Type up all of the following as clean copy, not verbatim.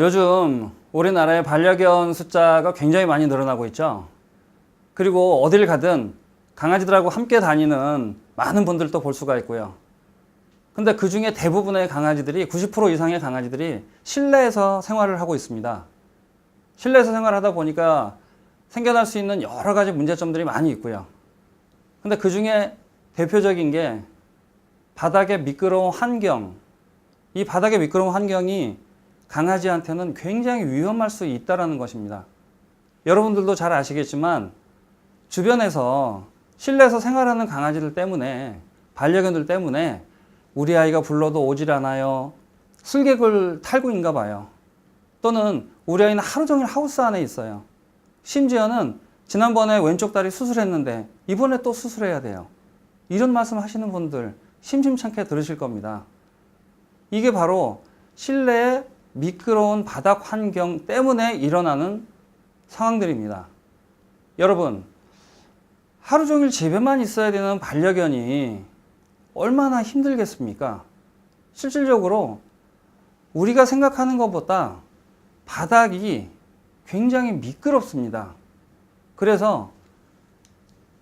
요즘 우리나라의 반려견 숫자가 굉장히 많이 늘어나고 있죠. 그리고 어딜 가든 강아지들하고 함께 다니는 많은 분들도 볼 수가 있고요. 근데 그 중에 대부분의 강아지들이 90% 이상의 강아지들이 실내에서 생활을 하고 있습니다. 실내에서 생활하다 보니까 생겨날 수 있는 여러 가지 문제점들이 많이 있고요. 근데 그 중에 대표적인 게 바닥의 미끄러운 환경. 이 바닥의 미끄러운 환경이 강아지한테는 굉장히 위험할 수 있다는 것입니다. 여러분들도 잘 아시겠지만 주변에서 실내에서 생활하는 강아지들 때문에, 반려견들 때문에 우리 아이가 불러도 오질 않아요. 슬개골 탈구인가 봐요. 또는 우리 아이는 하루 종일 하우스 안에 있어요. 심지어는 지난번에 왼쪽 다리 수술했는데 이번에 또 수술해야 돼요. 이런 말씀 하시는 분들 심심찮게 들으실 겁니다. 이게 바로 실내의 미끄러운 바닥 환경 때문에 일어나는 상황들입니다. 여러분, 하루 종일 집에만 있어야 되는 반려견이 얼마나 힘들겠습니까? 실질적으로 우리가 생각하는 것보다 바닥이 굉장히 미끄럽습니다. 그래서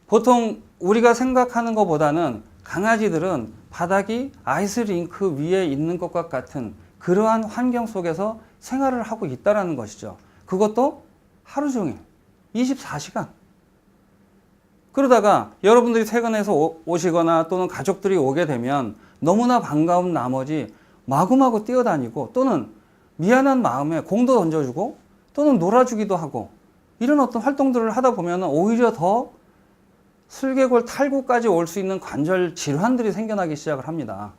보통 우리가 생각하는 것보다는 강아지들은 바닥이 아이스링크 위에 있는 것과 같은 그러한 환경 속에서 생활을 하고 있다는 것이죠. 그것도 하루 종일 24시간. 그러다가 여러분들이 퇴근해서 오시거나 또는 가족들이 오게 되면 너무나 반가운 나머지 마구마구 뛰어다니고 또는 미안한 마음에 공도 던져주고 또는 놀아주기도 하고 이런 어떤 활동들을 하다 보면 오히려 더 슬개골 탈구까지 올 수 있는 관절 질환들이 생겨나기 시작을 합니다.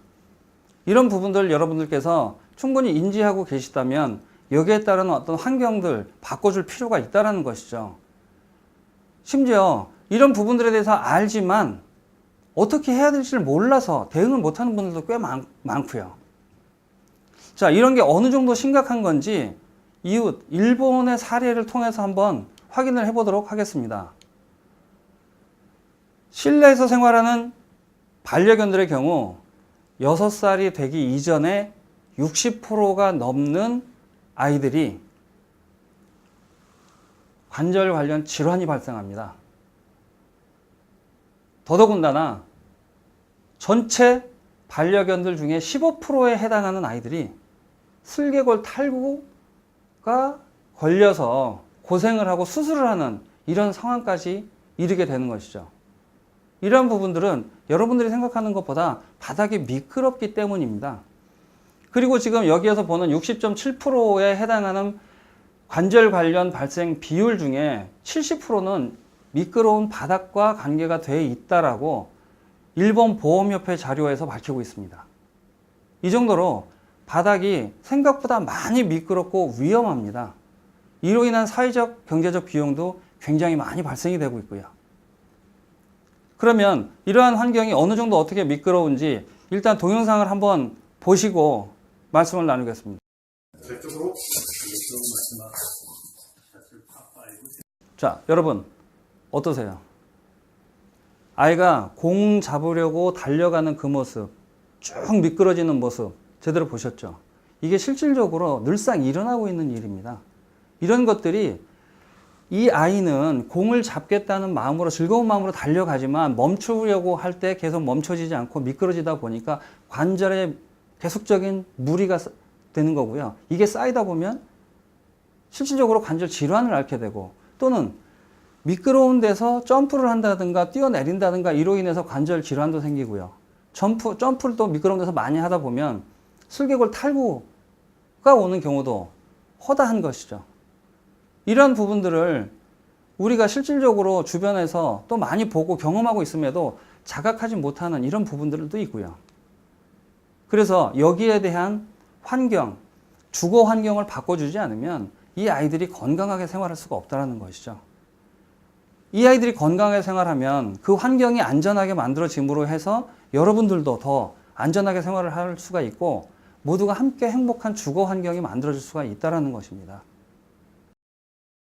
이런 부분들 여러분들께서 충분히 인지하고 계시다면 여기에 따른 어떤 환경들 바꿔줄 필요가 있다는 것이죠. 심지어 이런 부분들에 대해서 알지만 어떻게 해야 될지를 몰라서 대응을 못하는 분들도 꽤 많고요. 자, 이런 게 어느 정도 심각한 건지 이웃 일본의 사례를 통해서 한번 확인을 해보도록 하겠습니다. 실내에서 생활하는 반려견들의 경우 6살이 되기 이전에 60%가 넘는 아이들이 관절 관련 질환이 발생합니다. 더더군다나 전체 반려견들 중에 15%에 해당하는 아이들이 슬개골 탈구가 걸려서 고생을 하고 수술을 하는 이런 상황까지 이르게 되는 것이죠. 이러한 부분들은 여러분들이 생각하는 것보다 바닥이 미끄럽기 때문입니다. 그리고 지금 여기에서 보는 60.7%에 해당하는 관절 관련 발생 비율 중에 70%는 미끄러운 바닥과 관계가 되어 있다라고 일본 보험협회 자료에서 밝히고 있습니다. 이 정도로 바닥이 생각보다 많이 미끄럽고 위험합니다. 이로 인한 사회적, 경제적 비용도 굉장히 많이 발생이 되고 있고요. 그러면 이러한 환경이 어느 정도 어떻게 미끄러운지 일단 동영상을 한번 보시고 말씀을 나누겠습니다. 자, 여러분 어떠세요? 아이가 공 잡으려고 달려가는 그 모습, 쭉 미끄러지는 모습 제대로 보셨죠? 이게 실질적으로 늘상 일어나고 있는 일입니다. 이런 것들이 이 아이는 공을 잡겠다는 마음으로 즐거운 마음으로 달려가지만 멈추려고 할 때 계속 멈춰지지 않고 미끄러지다 보니까 관절에 계속적인 무리가 되는 거고요. 이게 쌓이다 보면 실질적으로 관절 질환을 앓게 되고 또는 미끄러운 데서 점프를 한다든가 뛰어내린다든가 이로 인해서 관절 질환도 생기고요. 점프를 또 미끄러운 데서 많이 하다 보면 슬개골 탈구가 오는 경우도 허다한 것이죠. 이런 부분들을 우리가 실질적으로 주변에서 또 많이 보고 경험하고 있음에도 자각하지 못하는 이런 부분들도 있고요. 그래서 여기에 대한 환경, 주거 환경을 바꿔주지 않으면 이 아이들이 건강하게 생활할 수가 없다는 것이죠. 이 아이들이 건강하게 생활하면 그 환경이 안전하게 만들어짐으로 해서 여러분들도 더 안전하게 생활을 할 수가 있고 모두가 함께 행복한 주거 환경이 만들어질 수가 있다는 것입니다.